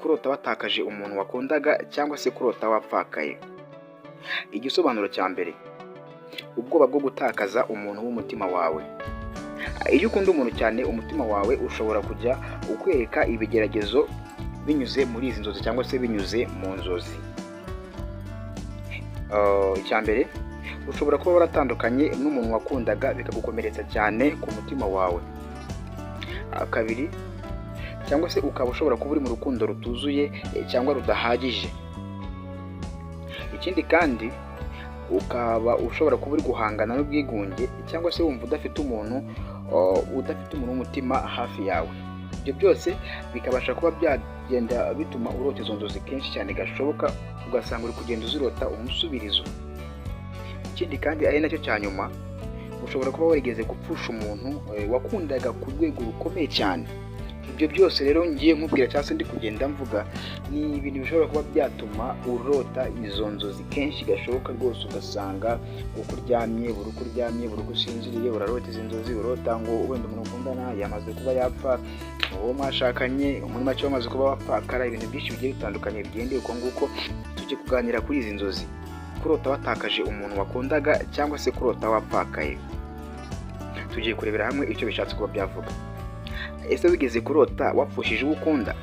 kurota watakaje umuntu wakundaga cyangwa se kurota wapfakaye. Igisobanuro cya mbere, ubwoba bwo gutakaza umuntu w'umutima wawe. Iyo ukunda umuntu cyane, umutima wawe ushobora kujya ukwereka ibigeragezo binyuze muri izi nzozi cyangwa se binyuze mu nzozi. Icya mbere, ushobora kuba waratandukanye n'umuntu wakundaga bikagukomeretsa cyane ku mutima wawe. Kabiri, cyangwa se ukaba ushobora kuba uri mu rukundo rutuzuye cyangwa rudahagije. Ikindi kandi, ukaba ushobora kuba uri guhangana n'ubwigunge cyangwa se wumva udafite umuntu w'umutima hafi yawe. Ibyo byose bikabasha kuba byagenda bituma urota izo nzozi kenshi cyane gashoboka, ugasanga uri kugenda uzirota umusubirizo. Ikindi kandi ari nacyo cya nyuma, ushobora kuba warigeze gupfusha umuntu wakundaga ku rwego rukomeye cyane. Ibyo byose rero ngiye nkubwira cyangwa se ndi kugenda mvuga, ni ibintu bishobora kuba byatuma urota izo nzozi kenshi gashoboka rwose, ugasanga uko uryamye buri uko uryamye buri uko usinziriye urarota izi nzozi, urota ngo wenda umuntu ukundana yamaze kuba yapfa, uwo mwashakanye muri make wamaze kuba wapfakara, ibintu byinshi bigiye bitandukanye bigendeye uko nguko. Tujye kuganira kuri izi nzozi, kurota watakaje umuntu wakundaga cyangwa se kurota wapfakaye. Tugiye kurebera hamwe icyo bishatse kuba byavuga. Ese wigeze kurota wapfushije uwo ukunda?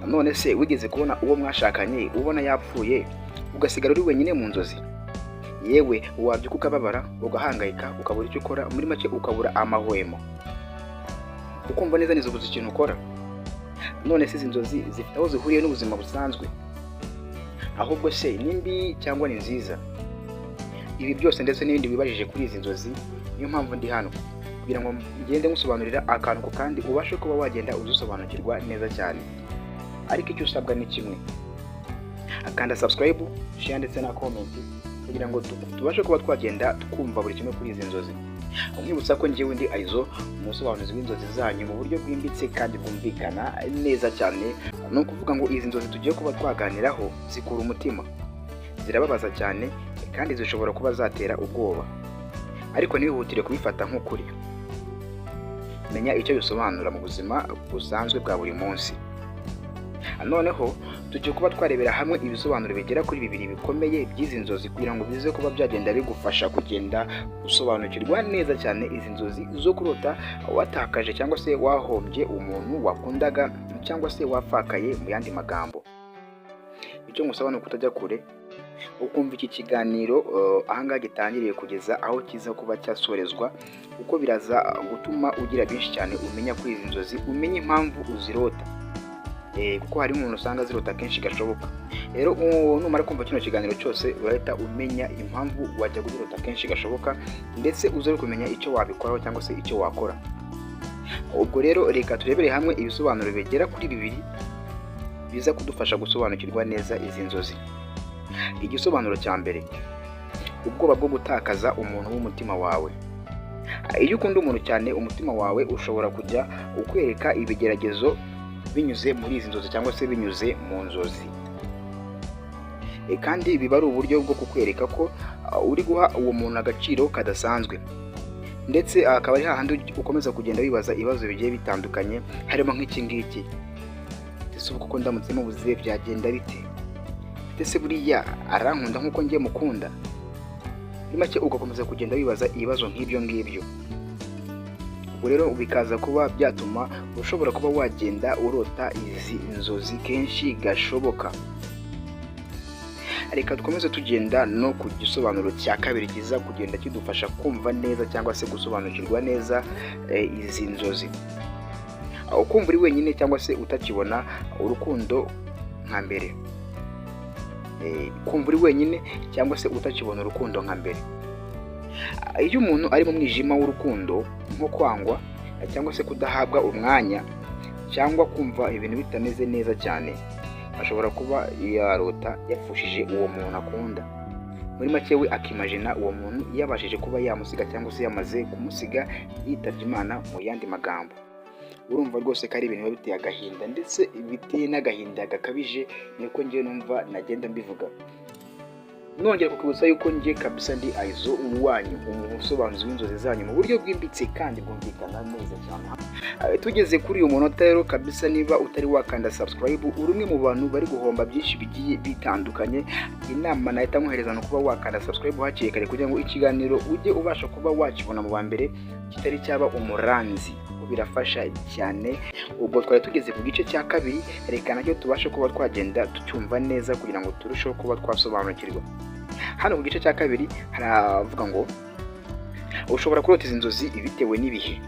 None se wigeze kubona uwo mwashakanye ubona yapfuye ugasigara uri wenyine mu nzozi? Yewe wabyuka ukababara, ugahangayika, ukabura icyo ukora, muri make ukabura amahwemo, ukumva neza neza ubuze ikintu ukora. None se izi nzozi zifite aho zihuriye n'ubuzima busanzwe? Ahubwo se ni mbi cyangwa ni nziza? Ibi byose ndetse n'ibindi wibajije kuri izi nzozi, niyo mpamvu ndi hano kugira ngo ngende ngusobanurira akantu ku kandi ubashe kuba wagenda uzisobanukirwa neza cyane. Ariko icyo usabwa ni kimwe, akanda subscribe, share ndetse na comment kugira ngo tubashe kuba twagenda twumva buri kimwe kuri izi nzozi. Nkwibutsa ko njyewe ndi Aizo, umusobanuzi w'inzozi zanyu mu buryo bwimbitse kandi bwumvikana neza cyane. Ni ukuvuga ngo izi nzozi tugiye kuba twaganiraho zikura umutima, zirababaza cyane kandi zishobora kuba zatera ubwoba, ariko ntibihutire kubifata nk'ukuri. Menya icyo bisobanura mu buzima busanzwe bwa buri munsi. Noneho tugiye kuba twarebera hamwe ibisobanuro bigera kuri 2 bikomeye by'izi nzozi kugira ngo bize kuba byagenda bigufasha kugenda usobanukirwa neza cyane izi nzozi zo kurota watakaje cyangwa se wahombye umuntu wakundaga cyangwa se wapfakaye. Mu yandi magambo, icyo ngusaba ni ukutajya kure, ukumva iki kiganiro ahangaha gitangiriye kugeza aho kiza kuba cyasorezwa, kuko biraza gutuma ugira byinshi cyane umenya kuri izi nzozi, umenya impamvu uzirota. Kuko hari umuntu usanga zirota kenshi gashoboka. Rero numara kumva kino kiganiro cyose urahita umenya impamvu wajya kuzirota kenshi gashoboka, ndetse uze kumenya icyo wabikoraho cyangwa se icyo wakora. Ubwo rero reka turebere hamwe ibisobanuro bigera kuri 2 biza kudufasha gusobanukirwa neza izi nzozi. Igisobanuro cya mbere, ubwoba bwo gutakaza umuntu w'umutima wawe. Iyo ukunda umuntu cyane, umutima wawe ushobora kujya ukwereka ibigeragezo binyuze muri izi nzozi cyangwa se binyuze mu nzozi. Kandi biba ari uburyo bwo kukwereka ko uri guha uwo muntu agaciro kadasanzwe, ndetse akaba ari hahandi ukomeza kugenda wibaza ibibazo bigiye bitandukanye, harimo nk'iki ngiki: ese kuko ndamutse mubuze byagenda bite? Ese buriya arankunda nk'uko ngiye mukunda? Muri make ugakomeza kugenda wibaza ibibazo nk'ibyo ngibyo. Ubwo rero bikaza kuba byatuma ushobora kuba wagenda urota izi nzozi kenshi gashoboka. Reka dukomeze tugenda no ku gisobanuro cya kabiri kiza kugenda kidufasha kumva neza cyangwa se gusobanukirwa neza izi nzozi. Ukumva uri wenyine cyangwa se utakibona urukundo nka mbere. Kumva uri wenyine cyangwa se utakibona urukundo nka mbere. Iyo umuntu ari mu mwijima w'urukundo, nko kwangwa cyangwa se kudahabwa umwanya cyangwa kumva ibintu bitameze neza cyane, ashobora kuba yarota yapfushije uwo muntu akunda. Muri make we akimagina uwo muntu yabashije kuba yamusiga cyangwa se yamaze kumusiga yitabye Imana. Mu yandi magambo, urumva rwose ko ari ibintu biba biteye agahinda, ndetse biteye n'agahinda gakabije. Niko ngiye numva nagenda mbivuga. nongera kukwibutsa yuko njye kabisa ndi Aizo wanyu, umusobanuzi w'inzozi zanyu mu buryo bwimbitse kandi bwumvikana neza cyane. Tugeze kuri uyu munota rero kabisa, niba utari wakanda subscribe uri umwe mu bantu bari guhomba byinshi bigiye bitandukanye, inama nahita nkohereza no kuba wakanda subscribe hakiri kare kugira ngo ikiganiro ujye ubasha kuba wakibona mu ba mbere kitari cyaba umuranzi. Birafasha cyane. Ubwo twari tugeze ku gice cya kabiri, reka nacyo tubashe kuba twagenda tucyumva neza kugira ngo turusheho kuba twasobanukirwa. Hano ku gice cya kabiri haravuga ngo ushobora kurota izi nzozi bitewe n'ibihe.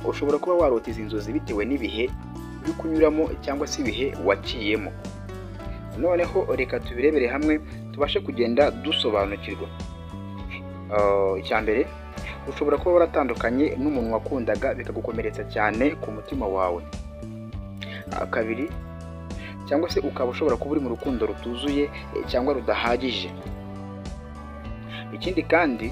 Ushobora kuba warota izi nzozi bitewe n'ibihe uri kunyuramo cyangwa se ibihe waciyemo. Noneho reka tubirebere hamwe tubashe kugenda dusobanukirwa. Icya mbere, ushobora kuba waratandukanye n'umuntu wakundaga bikagukomeretsa cyane ku mutima wawe. Kabiri, cyangwa se ukaba ushobora kuba uri mu rukundo rutuzuye cyangwa rudahagije. Ikindi kandi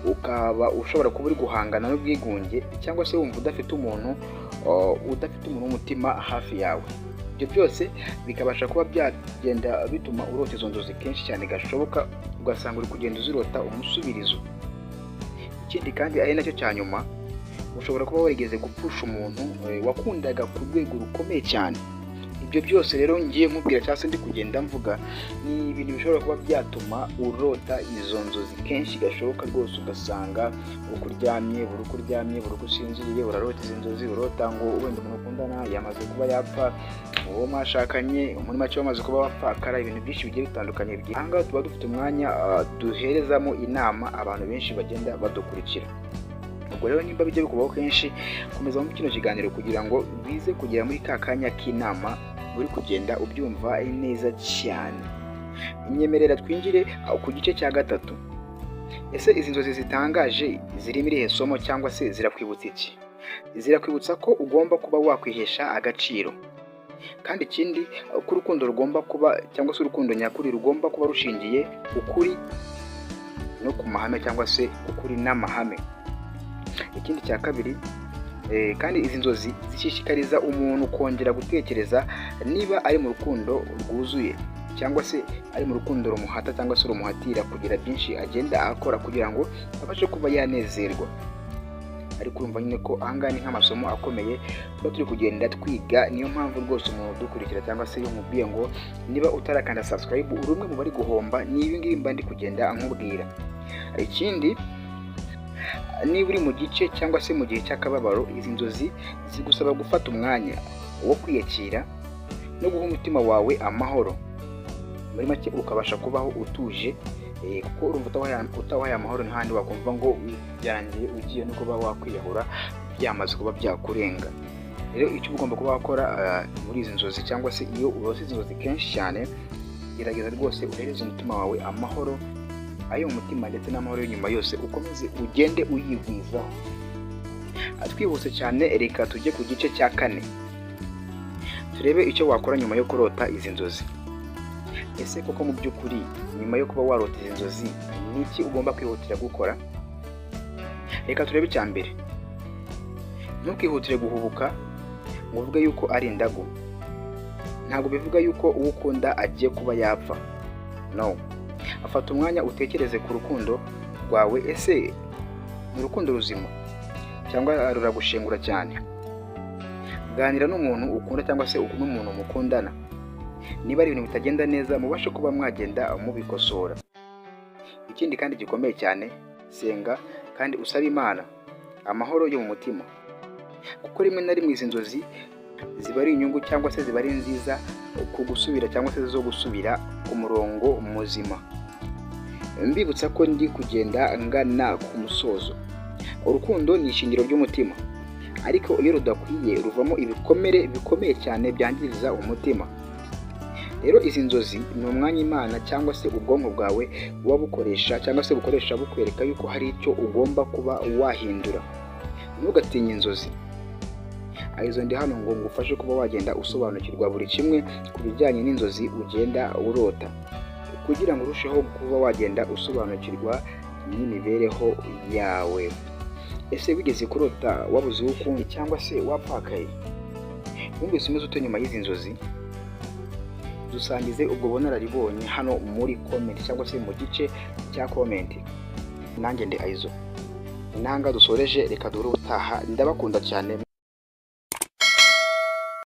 ukaba ushobora kuba uri guhangana n'ubwigunge cyangwa se wumva udafite umuntu w'umutima hafi yawe. Ibyo byose bikabasha kuba byagenda bituma urota izo nzozi kenshi cyane gashoboka, ugasanga uri kugenda uzirota umusubirizo. Ikindi kandi ari nacyo cya nyuma, ushobora kuba warigeze gupfusha umuntu wakundaga ku rwego rukomeye cyane. Ibyo byose rero ngiye nkubwira cyangwa se ndi kugenda mvuga ni ibintu bishobora kuba byatuma urota izo nzozi kenshi gashoboka rwose, ugasanga uko uryamye buri uko usinziriye urarota izi nzozi, urota ngo wenda umuntu ukundana yamaze kuba yapfa, uwo mwashakanye muri make wamaze kuba wapfakara, ibintu byinshi bigiye bitandukanye. Aha ngaha tuba dufite umwanya duherezamo inama abantu benshi bagenda badukurikira. Ubwo rero nimba bijya bikubaho kenshi, komeza mu kino kiganiro kugira ngo bize kugera muri ka kanya k'inama uri kugenda ubyumva neza cyane. Inyemerera twinjire ku gice cya gatatu. Ese izi nzozi zitangaje zirimo irihe somo cyangwa se zirakwibutsa iki? Zirakwibutsa ko ugomba kuba wakwihesha agaciro, kandi ikindi ko urukundo rugomba kuba cyangwa se urukundo nyakuri rugomba kuba rushingiye ukuri no ku mahame cyangwa se ukuri n'amahame. Ikindi cya kabiri, kandi izi nzozi zishishikariza umuntu kongera gutekereza niba ari mu rukundo rwuzuye cyangwa se ari mu rukundo rumuhata cyangwa se rumuhatira kugira byinshi agenda akora kugira ngo abashe kuba yanezerwa. Ariko urumva nyine ko ahangaha ni nk'amasomo akomeye tuba turi kugenda twiga. Niyo mpamvu rwose umuntu udukurikira cyangwa se yumubwiye ngo niba utarakanda subscribe uri umwe mu bari guhomba, ni ibi ngibi mba ndi kugenda nkubwira. Ikindi, niba uri mu gice cyangwa se mu gihe cy'akababaro, izi nzozi zigusaba gufata umwanya wo kwiyakira no guha umutima wawe amahoro. Muri make ukabasha kubaho utuje, kuko urumva utawaye amahoro ntahandi wakumva ngo byarangiye ugiye no kuba wakwiyahura byamaze kuba byakurenga. Rero icyo ugomba kuba wakora muri izi nzozi cyangwa se iyo urose izi nzozi kenshi cyane, gerageza rwose uhereze umutima wawe amahoro, ayo umutima ndetse n'amahoro y'inyuma yose ukomeze ugende uyigwizaho. Twihuse cyane, reka tujye ku gice cya kane turebe icyo wakora nyuma yo kurota izi nzozi. Ese koko mu by'ukuri nyuma yo kuba warota izi nzozi ni iki ugomba kwihutira gukora? Reka turebe icya mbere. Ntukihutire guhubuka ngo uvuge yuko ari indagu. Ntabwo bivuga yuko uwo ukunda agiye kuba yapfa. No. Afata umwanya utekereze ku rukundo rwawe. Ese ni urukundo ruzima cyangwa ruragushengura cyane? Ganira n'umuntu ukunda cyangwa se n'umuntu mukundana. Niba ari ibintu bitagenda neza, mubashe kuba mwagenda mubikosora. Ikindi kandi gikomeye cyane, senga kandi usaba Imana amahoro yo mu mutima, kuko rimwe na rimwe izi nzozi ziba ari inyungu cyangwa se ziba ari nziza ku gusubira cyangwa se zo gusubira ku murongo muzima. Mbibutsa ko ndi kugenda ngana ku musozo. Urukundo ni ishingiro ry'umutima, ariko iyo rudakwiye ruvamo ibikomere bikomeye cyane byangiriza umutima. Rero izi nzozi ni umwanya Imana cyangwa se ubwonko bwawe buba bukoresha cyangwa se bukoresha bukwereka yuko hari icyo ugomba kuba wahindura. Ntugatinye inzozi. Izo ndi hano ngo ngufashe kuba wagenda usobanukirwa buri kimwe ku bijyanye n'inzozi ugenda urota, kugira ngo urusheho kuba wagenda usobanukirwa n'imibereho yawe. Ese wigeze kurota wabuze uwo ukunda cyangwa se wapfakaye? Wumvise umeze ute nyuma y'izi nzozi? dusangize ubwo bunararibonye hano muri comment cyangwa se mu gice cya comment. Nanjye ndi Aizo. Inanga dusoreje, reka duhure utaha. Ndabakunda cyane.